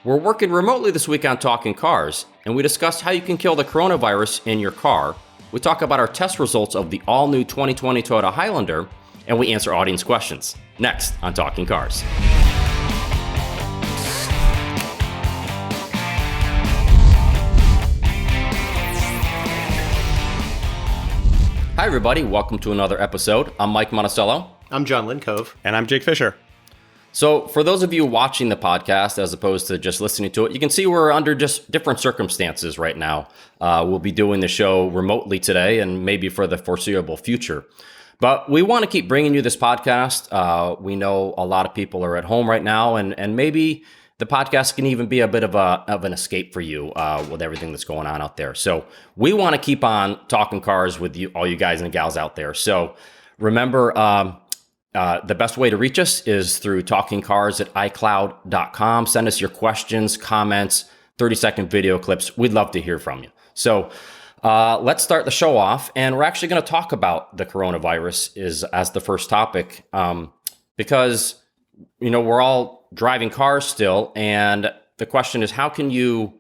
We're working remotely this week on Talking Cars, and we discussed how you can kill the coronavirus in your car. We talk about our test results of the all-new 2020 Toyota Highlander, and we answer audience questions. Next on Talking Cars. Hi everybody, welcome to another episode. I'm Mike Monticello. I'm John Lincove. And I'm Jake Fisher. So for those of you watching the podcast as opposed to just listening to it, you can see we're under just different circumstances right now. We'll be doing the show remotely today and maybe for the foreseeable future. But we want to keep bringing you this podcast. We know a lot of people are at home right now, and maybe the podcast can even be a bit of an escape for you with everything that's going on out there. So we want to keep on talking cars with you, all you guys and gals out there. So remember, the best way to reach us is through talkingcars@icloud.com. Send us your questions, comments, 30-second video clips. We'd love to hear from you. So let's start the show off. And we're actually going to talk about the coronavirus as the first topic because, you know, we're all driving cars still. And the question is, how can you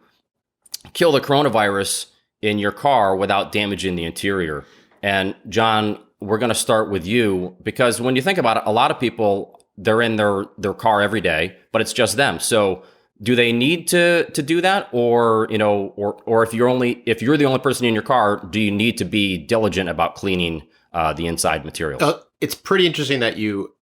kill the coronavirus in your car without damaging the interior? And John, we're going to start with you because when you think about it, a lot of people, they're in their car every day, but it's just them. So do they need to do that? Or, you know, or if you're the only person in your car, do you need to be diligent about cleaning the inside materials? It's pretty interesting that you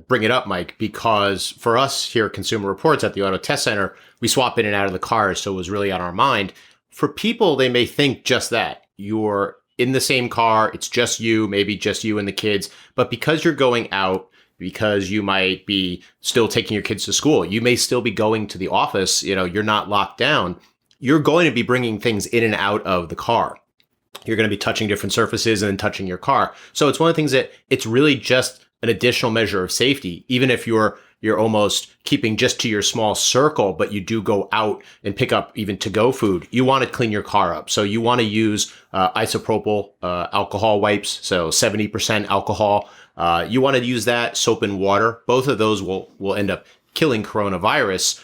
bring it up, Mike, because for us here at Consumer Reports at the Auto Test Center, we swap in and out of the cars. So it was really on our mind. For people, they may think just that. You're in the same car, it's just you, maybe just you and the kids. But because you're going out, because you might be still taking your kids to school, you may still be going to the office, you know, you're not locked down. You're going to be bringing things in and out of the car. You're going to be touching different surfaces and then touching your car. So it's one of the things that it's really just an additional measure of safety, even if you're almost keeping just to your small circle, but you do go out and pick up even to-go food. You want to clean your car up. So you want to use isopropyl alcohol wipes, so 70% alcohol. You want to use that, soap and water. Both of those will end up killing coronavirus.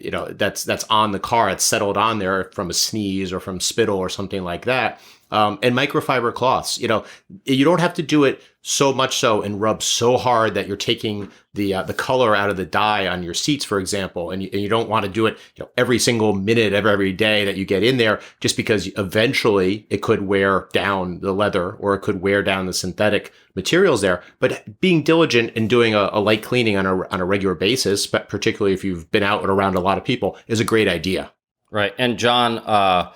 You know, that's on the car. It's settled on there from a sneeze or from spittle or something like that. And microfiber cloths, you know, you don't have to do it so much so and rub so hard that you're taking the color out of the dye on your seats, for example. And you don't want to do it, you know, every single minute of every day that you get in there, just because eventually it could wear down the leather or it could wear down the synthetic materials there. But being diligent and doing a light cleaning on a regular basis, but particularly if you've been out and around a lot of people, is a great idea. Right. And John, are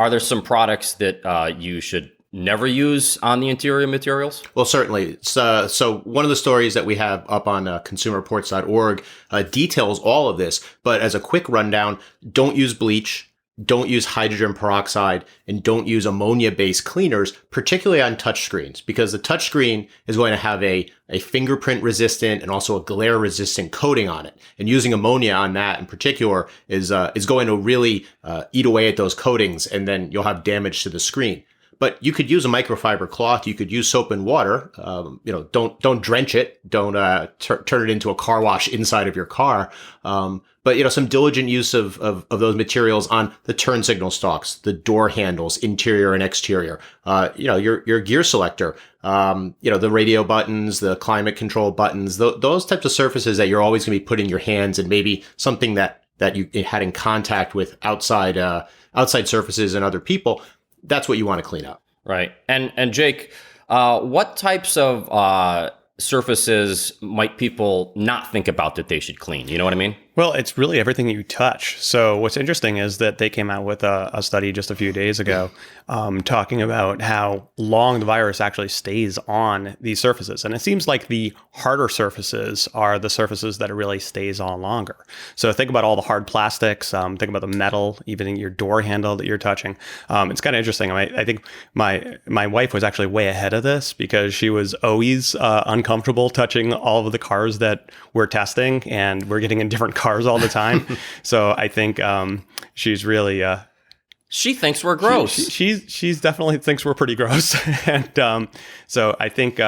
there some products that you should never use on the interior materials? Well, certainly. So one of the stories that we have up on consumerreports.org details all of this. But as a quick rundown, don't use bleach, don't use hydrogen peroxide, and don't use ammonia-based cleaners, particularly on touchscreens, because the touchscreen is going to have a fingerprint-resistant and also a glare-resistant coating on it. And using ammonia on that in particular is going to really eat away at those coatings, and then you'll have damage to the screen. But you could use a microfiber cloth. You could use soap and water. You know, don't drench it. Don't turn it into a car wash inside of your car. But you know, some diligent use of those materials on the turn signal stalks, the door handles, interior and exterior. You know, your gear selector. You know, the radio buttons, the climate control buttons. Those types of surfaces that you're always going to be putting your hands in. Maybe something that you had in contact with outside surfaces and other people. That's what you want to clean up. Right. And Jake, what types of surfaces might people not think about that they should clean? You know what I mean? Well, it's really everything that you touch. So what's interesting is that they came out with a study just a few days ago talking about how long the virus actually stays on these surfaces. And it seems like the harder surfaces are the surfaces that it really stays on longer. So think about all the hard plastics, think about the metal, even in your door handle that you're touching. It's kind of interesting. I think my wife was actually way ahead of this because she was always uncomfortable touching all of the cars that we're testing, and we're getting in different cars all the time. So I think she's really She thinks we're gross. She's definitely thinks we're pretty gross. And so I think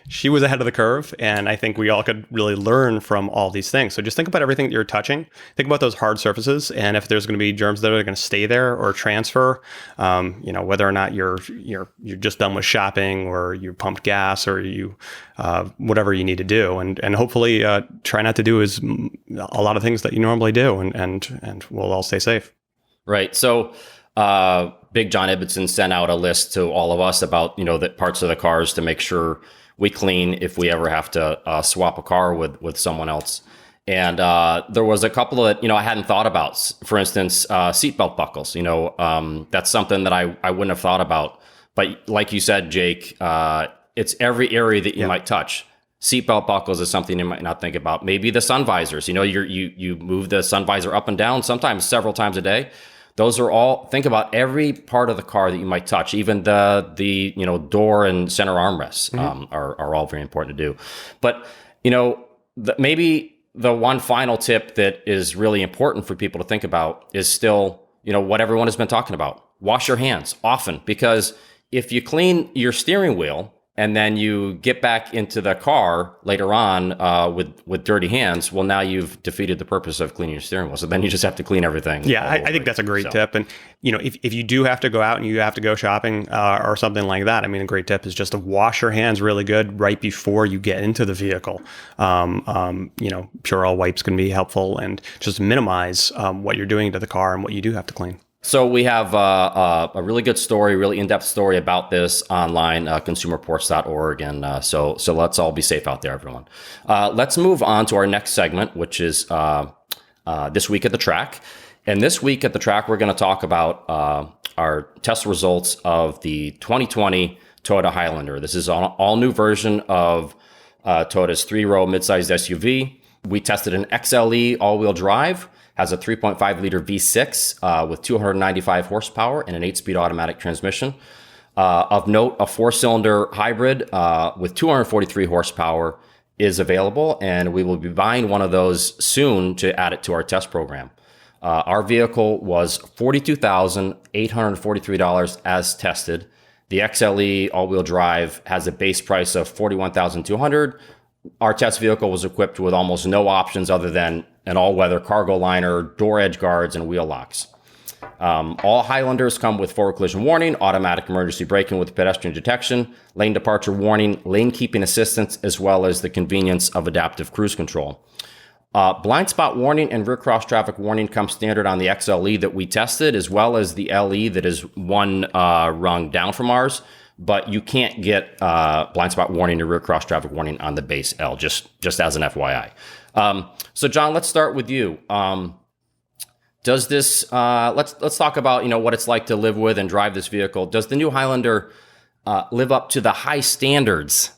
she was ahead of the curve. And I think we all could really learn from all these things. So just think about everything that you're touching. Think about those hard surfaces. And if there's going to be germs that are going to stay there or transfer, whether or not you're just done with shopping or you pumped gas or you whatever you need to do. And hopefully try not to do a lot of things that you normally do. And we'll all stay safe. Right. So Big John Ibbotson sent out a list to all of us about, the parts of the cars to make sure we clean if we ever have to swap a car with someone else. And there was a couple of, I hadn't thought about, for instance, seatbelt buckles. That's something that I wouldn't have thought about. But like you said, Jake, it's every area that you might touch. Seatbelt buckles is something you might not think about. Maybe the sun visors. You move the sun visor up and down, sometimes several times a day. Those are all, think about every part of the car that you might touch. Even the door and center armrests are all very important to do. But, maybe the one final tip that is really important for people to think about is still, what everyone has been talking about. Wash your hands often, because if you clean your steering wheel and then you get back into the car later on with dirty hands, well, now you've defeated the purpose of cleaning your steering wheel. So then you just have to clean everything. Yeah, I think that's a great tip. And, if you do have to go out and you have to go shopping or something like that, a great tip is just to wash your hands really good right before you get into the vehicle. Purell wipes can be helpful, and just minimize what you're doing to the car and what you do have to clean. So we have a really good story, really in-depth story about this online, consumerreports.org. And so let's all be safe out there, everyone. Let's move on to our next segment, which is This Week at the Track. And this week at the track, we're going to talk about our test results of the 2020 Toyota Highlander. This is an all-new version of Toyota's 3-row mid-sized SUV. We tested an XLE all-wheel drive. Has a 3.5-liter V6 with 295 horsepower and an 8-speed automatic transmission. Of note, a 4-cylinder hybrid with 243 horsepower is available, and we will be buying one of those soon to add it to our test program. Our vehicle was $42,843 as tested. The XLE all-wheel drive has a base price of $41,200. Our test vehicle was equipped with almost no options other than an all-weather cargo liner, door edge guards, and wheel locks. All Highlanders come with forward collision warning, automatic emergency braking with pedestrian detection, lane departure warning, lane keeping assistance, as well as the convenience of adaptive cruise control. Blind spot warning and rear cross traffic warning come standard on the XLE that we tested, as well as the LE that is one rung down from ours. But you can't get blind spot warning or rear cross traffic warning on the base L, just as an FYI. So John, let's start with you. Does this, let's talk about, what it's like to live with and drive this vehicle. Does the new Highlander live up to the high standards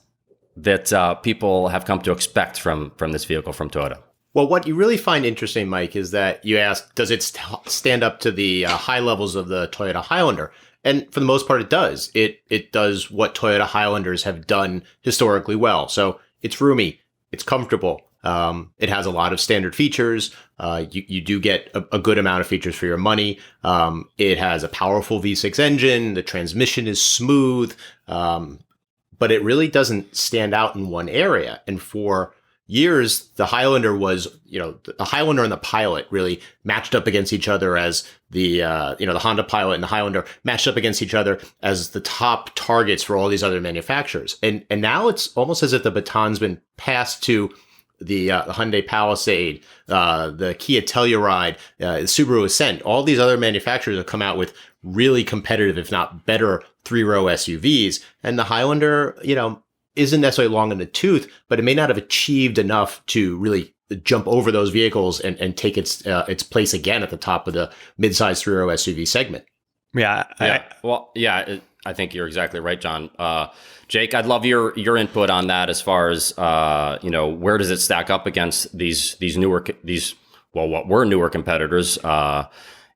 that people have come to expect from this vehicle from Toyota? Well, what you really find interesting, Mike, is that you ask, does it stand up to the high levels of the Toyota Highlander? And for the most part, it does. It does what Toyota Highlanders have done historically well. So it's roomy, it's comfortable. It has a lot of standard features. You do get a good amount of features for your money. It has a powerful V6 engine. The transmission is smooth, but it really doesn't stand out in one area. And for years, the Highlander was, the Highlander and the Pilot really matched up against each other as the Honda Pilot and the Highlander matched up against each other as the top targets for all these other manufacturers. And now it's almost as if the baton's been passed to the Hyundai Palisade, the Kia Telluride, the Subaru Ascent. All these other manufacturers have come out with really competitive, if not better, 3-row SUVs. And the Highlander, isn't necessarily long in the tooth, but it may not have achieved enough to really jump over those vehicles and take its place again at the top of the mid-size 3-row SUV segment. Yeah. I think you're exactly right, John. Jake, I'd love your input on that as far as where does it stack up against these what were newer competitors,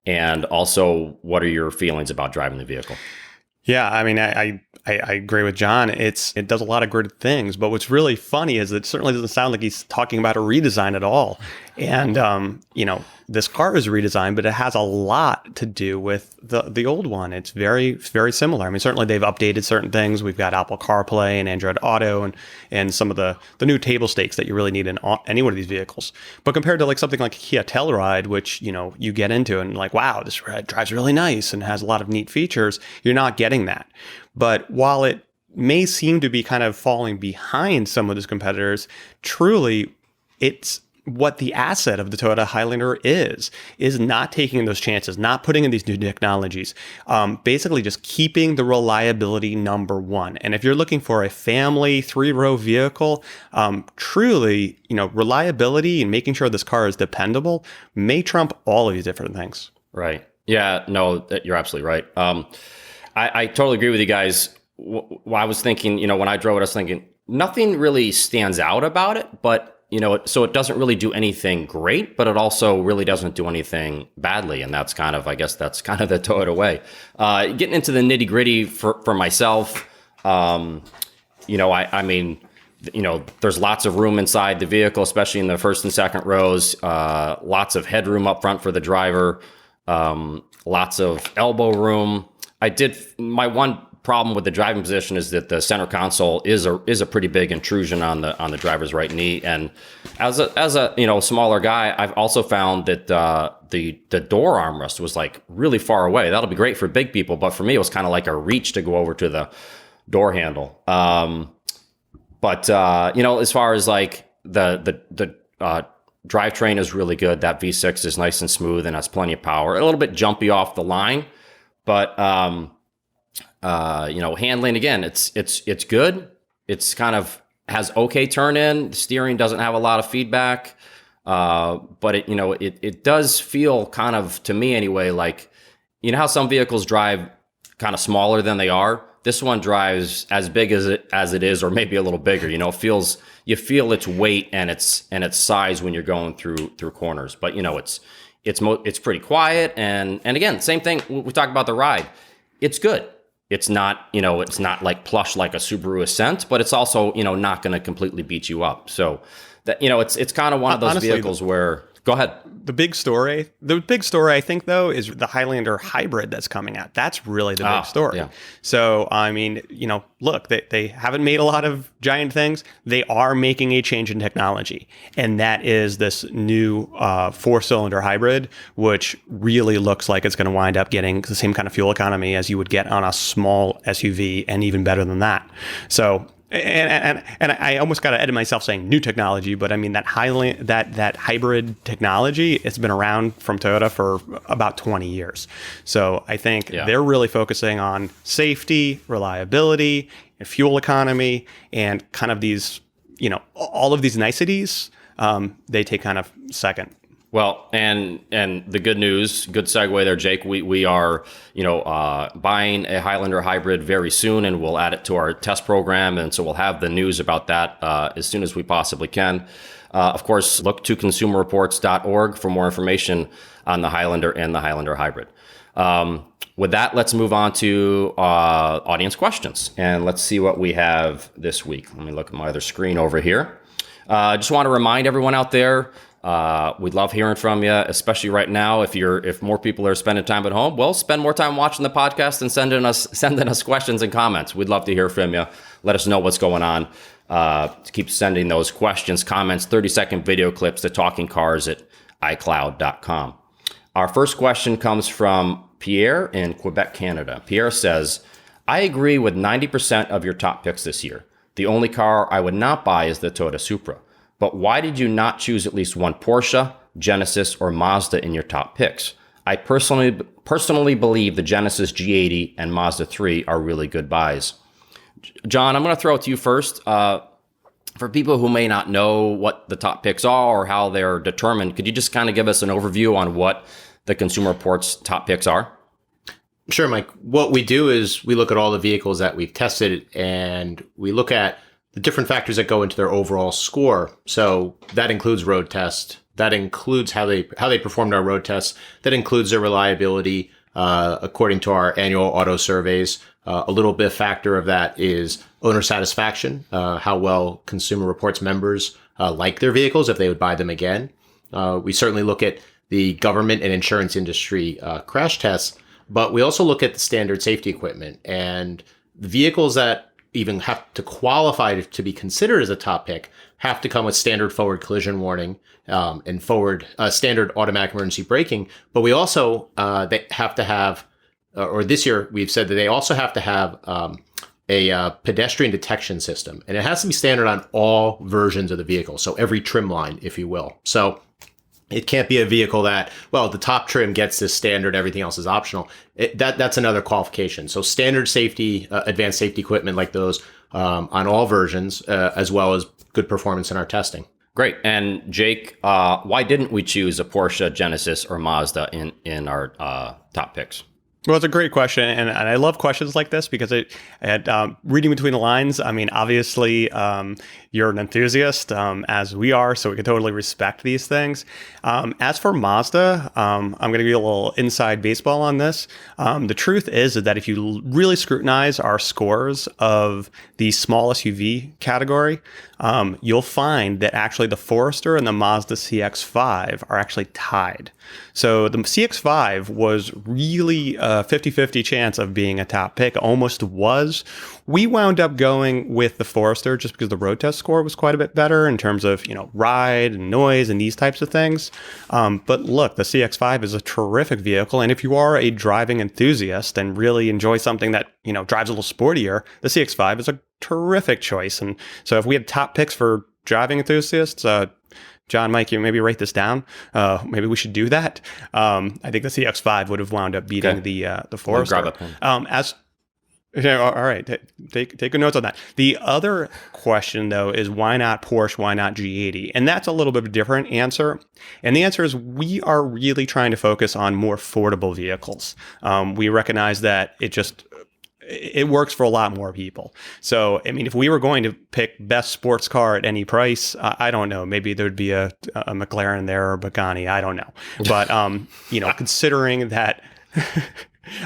and also what are your feelings about driving the vehicle? Yeah, I agree with John. It does a lot of good things, but what's really funny is it certainly doesn't sound like he's talking about a redesign at all. And, this car is redesigned, but it has a lot to do with the old one. It's very, very similar. I mean, certainly they've updated certain things. We've got Apple CarPlay and Android Auto and some of the new table stakes that you really need in any one of these vehicles. But compared to like something like Kia Telluride, which, you get into and like, wow, this drives really nice and has a lot of neat features, you're not getting that. But while it may seem to be kind of falling behind some of those competitors, truly it's what the asset of the Toyota Highlander is not taking those chances, not putting in these new technologies, basically just keeping the reliability number one. And if you're looking for a family 3-row vehicle, truly, reliability and making sure this car is dependable may trump all of these different things. Right. Yeah, no, you're absolutely right. I totally agree with you guys. I was thinking, when I drove it, I was thinking nothing really stands out about it, but so it doesn't really do anything great, but it also really doesn't do anything badly. And that's kind of, I guess that's kind of the Toyota way. Getting into the nitty gritty for myself, I mean, there's lots of room inside the vehicle, especially in the first and second rows, lots of headroom up front for the driver, lots of elbow room. My one problem with the driving position is that the center console is a pretty big intrusion on the driver's right knee. And as a smaller guy, I've also found that the door armrest was like really far away. That'll be great for big people, but for me, it was kind of like a reach to go over to the door handle. But as far as like the drivetrain is really good. That V6 is nice and smooth and has plenty of power. A little bit jumpy off the line, but handling again, it's good. It's kind of has okay turn in. The steering doesn't have a lot of feedback, but it does feel kind of, to me anyway, like how some vehicles drive kind of smaller than they are. This one drives as big as it is, or maybe a little bigger. You feel its weight and its size when you're going through corners. But it's pretty quiet, and again, same thing. We talked about the ride. It's good. It's not, it's not like plush like a Subaru Ascent, but it's also, not going to completely beat you up. So that, it's kind of one of those honestly, vehicles where, go ahead. The big story, I think, though, is the Highlander hybrid that's coming out. That's really the big story. Yeah. So, I mean, look, they haven't made a lot of giant things. They are making a change in technology. And that is this new 4-cylinder hybrid, which really looks like it's going to wind up getting the same kind of fuel economy as you would get on a small SUV, and even better than that. So, and I almost got to edit myself saying new technology, but I mean that hybrid technology, it's been around from Toyota for about 20 years. So I think they're really focusing on safety, reliability, and fuel economy, and kind of these, all of these niceties, they take kind of second. Well, and the good news, good segue there, Jake. We are, buying a Highlander hybrid very soon, and we'll add it to our test program. And so we'll have the news about that as soon as we possibly can. Of course, look to consumerreports.org for more information on the Highlander and the Highlander hybrid. With that, let's move on to audience questions, and let's see what we have this week. Let me look at my other screen over here. Just want to remind everyone out there, we'd love hearing from you, especially right now. If more people are spending time at home, well, spend more time watching the podcast and sending us questions and comments. We'd love to hear from you. Let us know what's going on. Keep sending those questions, comments, 30-second video clips to TalkingCars@iCloud.com. Our first question comes from Pierre in Quebec, Canada. Pierre says, I agree with 90% of your top picks this year. The only car I would not buy is the Toyota Supra. But why did you not choose at least one Porsche, Genesis, or Mazda in your top picks? I personally believe the Genesis G80 and Mazda 3 are really good buys. John, I'm going to throw it to you first. For people who may not know what the top picks are or how they're determined, could you just kind of give us an overview on what the Consumer Reports top picks are? Sure, Mike. What we do is we look at all the vehicles that we've tested, and we look at the different factors that go into their overall score. So that includes road test. That includes how they performed our road tests. That includes their reliability, according to our annual auto surveys. A little bit factor of that is owner satisfaction, how well Consumer Reports members like their vehicles, if they would buy them again. We certainly look at the government and insurance industry crash tests, but we also look at the standard safety equipment, and the vehicles that even have to qualify to be considered as a top pick have to come with standard forward collision warning and forward standard automatic emergency braking. But we also they have to have, or this year we've said that they also have to have a pedestrian detection system, and it has to be standard on all versions of the vehicle. So every trim line, if you will. So it can't be a vehicle that, well, the top trim gets this standard, everything else is optional. That's another qualification. So standard safety, advanced safety equipment like those on all versions, as well as good performance in our testing. Great. And Jake, why didn't we choose a Porsche, Genesis, or Mazda in our top picks? Well, it's a great question, and I love questions like this because reading between the lines, I mean, obviously, you're an enthusiast, as we are, so we can totally respect these things. As for Mazda, I'm going to give you a little inside baseball on this. The truth is that if you really scrutinize our scores of the small SUV category, you'll find that actually the Forester and the Mazda CX-5 are actually tied. So the CX-5 was really a 50-50 chance of being a top pick, almost was. We wound up going with the Forester just because the road test score was quite a bit better in terms of, ride and noise and these types of things. But look, the CX-5 is a terrific vehicle. And if you are a driving enthusiast and really enjoy something that, drives a little sportier, the CX-5 is a terrific choice. And so if we had top picks for driving enthusiasts, John, Mike, you maybe write this down. Maybe we should do that. I think the CX-5 would have wound up beating the Forester. Grab a pen. All right, take good notes on that. The other question, though, is why not Porsche? Why not G80? And that's a little bit of a different answer. And the answer is we are really trying to focus on more affordable vehicles. We recognize that it works for a lot more people. So, I mean, if we were going to pick best sports car at any price, I don't know, maybe there'd be a McLaren there or a Pagani. I don't know. But, considering that,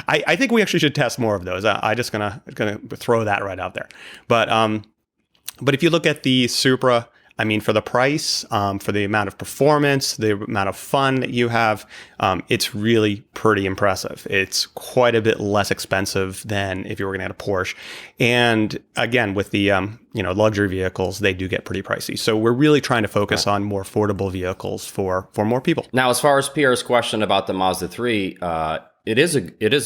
I think we actually should test more of those. I just gonna throw that right out there. But if you look at the Supra, I mean, for the price, for the amount of performance, the amount of fun that you have, it's really pretty impressive. It's quite a bit less expensive than if you were going to get a Porsche. And again, with the luxury vehicles, they do get pretty pricey. So we're really trying to focus on more affordable vehicles for more people. Now, as far as Pierre's question about the Mazda 3, it is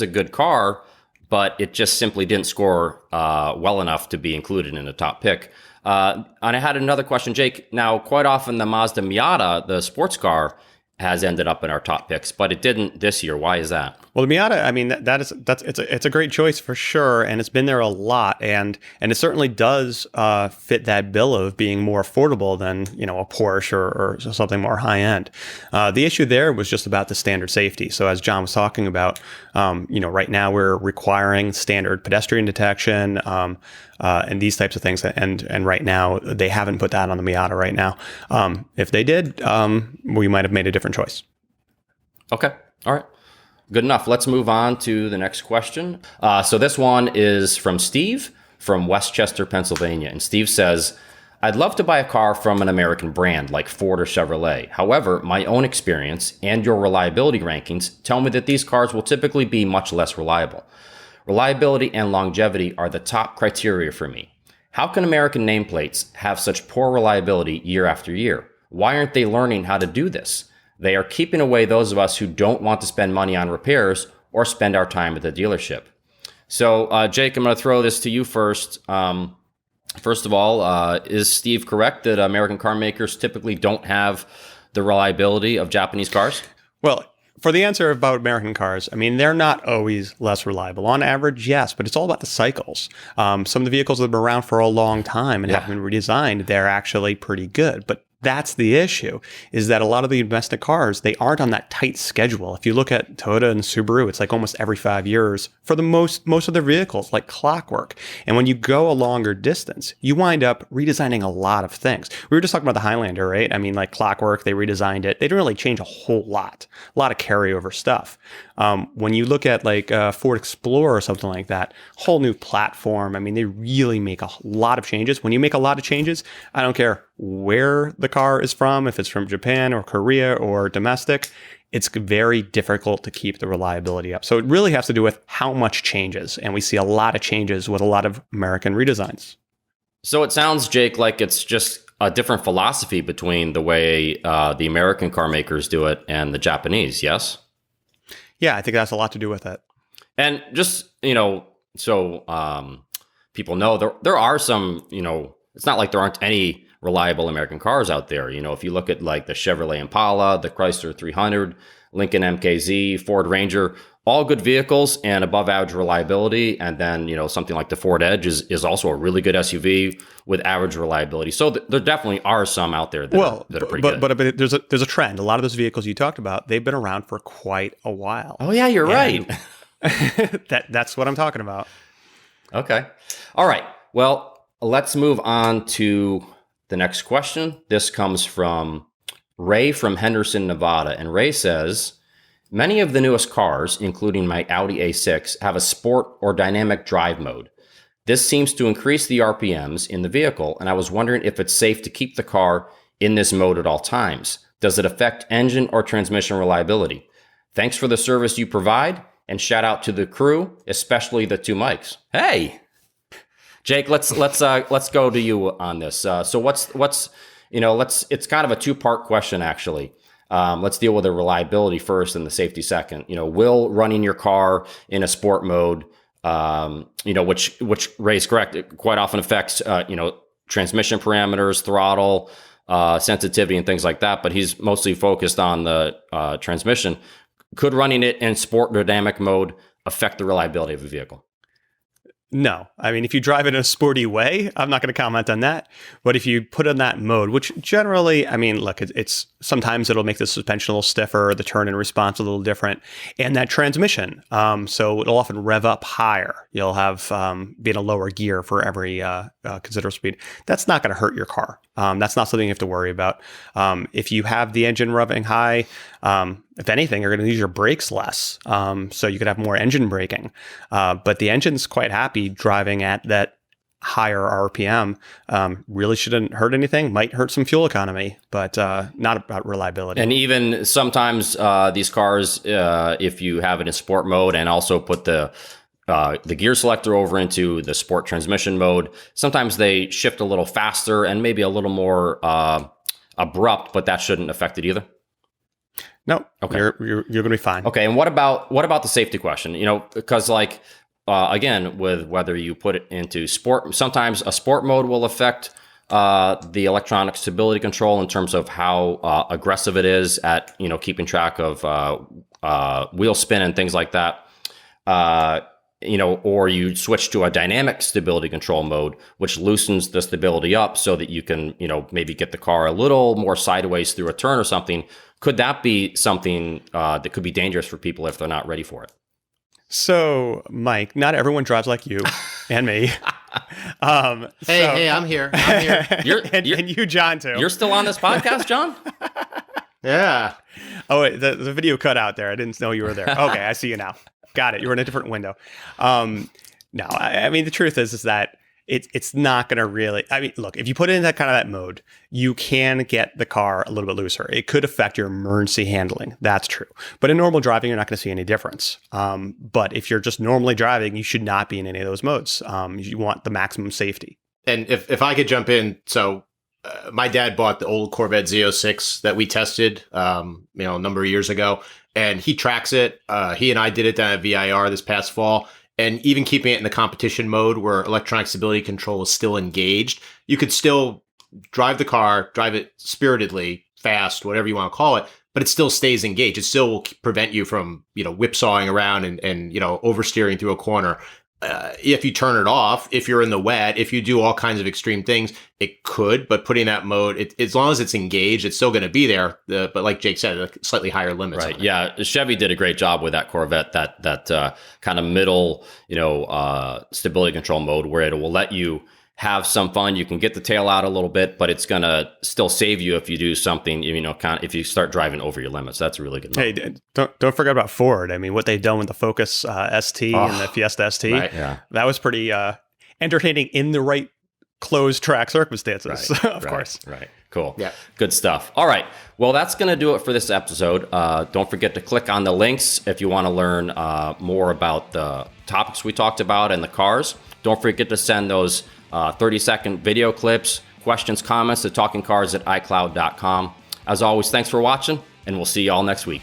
a good car, but it just simply didn't score well enough to be included in a top pick. And I had another question, Jake. Now, quite often the Mazda Miata, the sports car, has ended up in our top picks, but it didn't this year. Why is that? Well, the Miata, I mean, it's a great choice for sure, and it's been there a lot, and it certainly does fit that bill of being more affordable than a Porsche or something more high end. The issue there was just about the standard safety. So as John was talking about, right now we're requiring standard pedestrian detection and these types of things, and right now they haven't put that on the Miata right now. If they did, we might have made a different choice. Okay, all right. Good enough. Let's move on to the next question. So this one is from Steve from Westchester, Pennsylvania. And Steve says, I'd love to buy a car from an American brand like Ford or Chevrolet. However, my own experience and your reliability rankings tell me that these cars will typically be much less reliable. Reliability and longevity are the top criteria for me. How can American nameplates have such poor reliability year after year? Why aren't they learning how to do this? They are keeping away those of us who don't want to spend money on repairs or spend our time at the dealership. So, Jake, I'm going to throw this to you first. First of all, is Steve correct that American car makers typically don't have the reliability of Japanese cars? Well, for the answer about American cars, I mean, they're not always less reliable. On average, yes, but it's all about the cycles. Some of the vehicles that have been around for a long time and have been redesigned, they're actually pretty good. But that's the issue, is that a lot of the domestic cars, they aren't on that tight schedule. If you look at Toyota and Subaru, it's like almost every 5 years for the most of their vehicles, like clockwork. And when you go a longer distance, you wind up redesigning a lot of things. We were just talking about the Highlander, right? I mean, like clockwork, they redesigned it. They didn't really change a whole lot, a lot of carryover stuff. When you look at like Ford Explorer or something like that, whole new platform, I mean, they really make a lot of changes. When you make a lot of changes, I don't care where the car is from, if it's from Japan or Korea or domestic, it's very difficult to keep the reliability up. So it really has to do with how much changes. And we see a lot of changes with a lot of American redesigns. So it sounds, Jake, like it's just a different philosophy between the way the American car makers do it and the Japanese, yes? Yeah, I think that's a lot to do with it. And just, so people know there are some, it's not like there aren't any reliable American cars out there. If you look at like the Chevrolet Impala, the Chrysler 300, Lincoln MKZ, Ford Ranger, all good vehicles and above average reliability. And then, something like the Ford Edge is also a really good SUV with average reliability. So there definitely are some out there that are pretty good. But there's a trend. A lot of those vehicles you talked about, they've been around for quite a while. Oh yeah, you're right. That's what I'm talking about. Okay. All right. Well, let's move on to the next question. This comes from Ray from Henderson, Nevada. And Ray says, many of the newest cars, including my Audi A6, have a sport or dynamic drive mode. This seems to increase the RPMs in the vehicle, and I was wondering if it's safe to keep the car in this mode at all times. Does it affect engine or transmission reliability? Thanks for the service you provide, and shout out to the crew, especially the two mics. Hey, Jake, let's go to you on this. So it's kind of a two-part question actually. Let's deal with the reliability first and the safety second. Will running your car in a sport mode, which Ray's correct, it quite often affects, transmission parameters, throttle, sensitivity and things like that. But he's mostly focused on the transmission. Could running it in sport dynamic mode affect the reliability of a vehicle? No. I mean, if you drive it in a sporty way, I'm not going to comment on that. But if you put in that mode, which generally, I mean, look, it's sometimes it'll make the suspension a little stiffer, the turn and response a little different, and that transmission. So it'll often rev up higher. You'll have be in a lower gear for every considerable speed. That's not going to hurt your car. That's not something you have to worry about. If you have the engine revving high, if anything, you're going to use your brakes less. So you could have more engine braking. But the engine's quite happy driving at that higher RPM. Really shouldn't hurt anything. Might hurt some fuel economy, but not about reliability. And even sometimes these cars, if you have it in sport mode and also put the gear selector over into the sport transmission mode, sometimes they shift a little faster and maybe a little more abrupt, but that shouldn't affect it either. No, okay. You're going to be fine. Okay, and what about the safety question? Because again, with whether you put it into sport, sometimes a sport mode will affect the electronic stability control in terms of how aggressive it is at keeping track of wheel spin and things like that. Or you switch to a dynamic stability control mode, which loosens the stability up so that you can, maybe get the car a little more sideways through a turn or something. Could that be something that could be dangerous for people if they're not ready for it? So, Mike, not everyone drives like you and me. Hey, I'm here. And you, John, too. You're still on this podcast, John? Yeah. Oh, wait, the video cut out there. I didn't know you were there. Okay, I see you now. Got it. You were in a different window. No, I mean, the truth is that it's not going to really, I mean, look, if you put it in that mode, you can get the car a little bit looser. It could affect your emergency handling. That's true. But in normal driving, you're not going to see any difference. But if you're just normally driving, you should not be in any of those modes. You want the maximum safety. And if I could jump in, so my dad bought the old Corvette Z06 that we tested, a number of years ago, and he tracks it. He and I did it down at VIR this past fall. And even keeping it in the competition mode where electronic stability control is still engaged, you could still drive the car, drive it spiritedly, fast, whatever you want to call it, but it still stays engaged. It still will prevent you from, whipsawing around and oversteering through a corner. If you turn it off, if you're in the wet, if you do all kinds of extreme things, it could, but putting that mode, as long as it's engaged, it's still going to be there. But like Jake said, slightly higher limits. Right. Yeah. Chevy did a great job with that Corvette, that kind of middle, stability control mode where it will let you have some fun. You can get the tail out a little bit, but it's going to still save you if you do something, if you start driving over your limits. That's a really good mode. Hey, don't forget about Ford. I mean, what they've done with the Focus ST and the Fiesta ST, right, yeah. That was pretty entertaining in the right closed track circumstances, of right, course. Right. Cool. Yeah. Good stuff. All right. Well, that's going to do it for this episode. Don't forget to click on the links if you want to learn more about the topics we talked about and the cars. Don't forget to send those 30-second video clips, questions, comments to talkingcars@icloud.com. As always, thanks for watching, and we'll see you all next week.